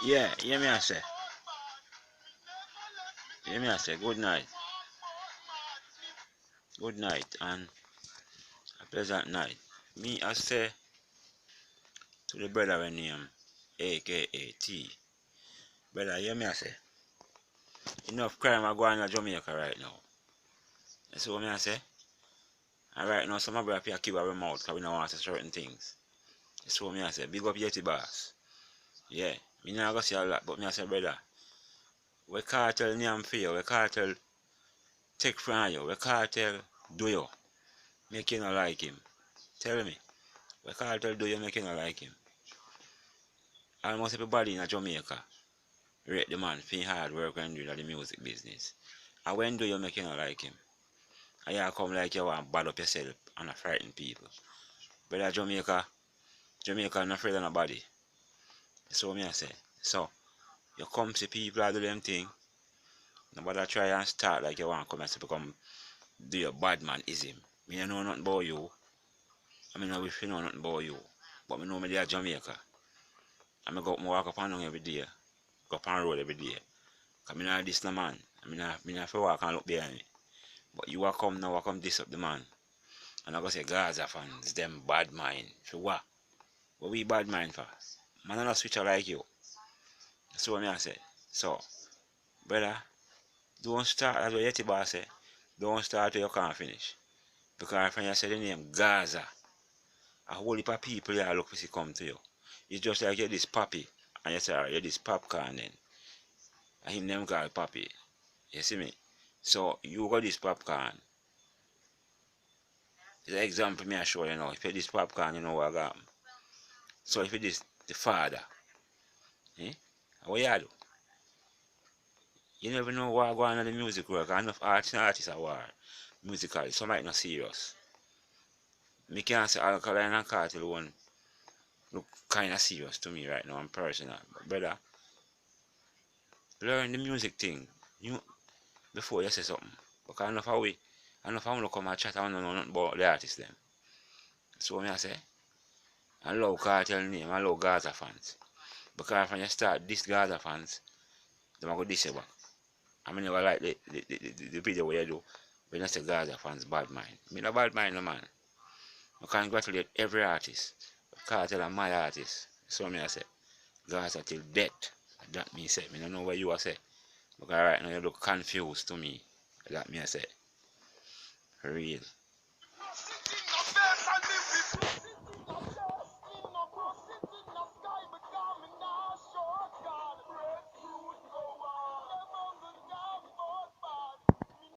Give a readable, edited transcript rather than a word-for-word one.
Yeah, hear me I say. Hear me I say. Good night. Good night and a pleasant night. Me I say to the brother when name aka T. Brother, hear me I say. Enough crime are going on in Jamaica right now. That's what me I say. And right now some of our people keep our mouth because we don't want to say certain things. That's what me I say. Big up Yeti boss. Yeah. Me not gonna say a lot, but me I say brother. We cartel name for you, we cartel take from you, we cartel do you. Make you not like him. Tell me. We cartel do you make you not like him. Almost everybody in Jamaica rate the man for hard work and do the music business. And when do you make you not like him? And you come like you want to bad up yourself and not frighten people. But Jamaica not afraid of nobody. That's what I say. So, you come see people that do them thing. Nobody try and start like you want to come and become do your bad man ism. Me don't know nothing about you. I mean, I wish you know nothing about you. But I know me there Jamaica. And I go up and walk up and down every day. Go up and road every day. Because I not this no man. I not for walk and look behind me. But you are come now, I come this up the man. And I go say Gaza fans, them bad mind. For what? What we bad mind for? Man, I'm not switcher like you. That's what I say. So, brother, don't start as what Yeti boss say. Don't start till you can't finish. Because when you say the name Gaza, a whole heap of people here look for see come to you. It's just like you're this puppy. And you say, "Alright, you're this popcorn then." And him them call puppy. You see me? So you got this popcorn. It's an example me I show you now. If you this popcorn, you know what I got. So if you this the father, eh? What you do? You never know what going on in the music work. Enough artists are war. Musically, some might not serious. Me can't say Alkaline and Cartel one look kinda serious to me right now and personal. But brother, learn the music thing. You before you say something. Because enough how we come and chat and know nothing about the artist them. So me I say, I love Cartel name, I love Gaza fans. Because when you start this Gaza fans, they go this back. I mean never like the video where you do when you say Gaza fans bad mind. Me no bad mind no man. I congratulate every artist. Cartel and my artist. So me I say, Gaza till death. That me say. Me don't know what you are say. Because right now you look confused to me. That me I say. For real.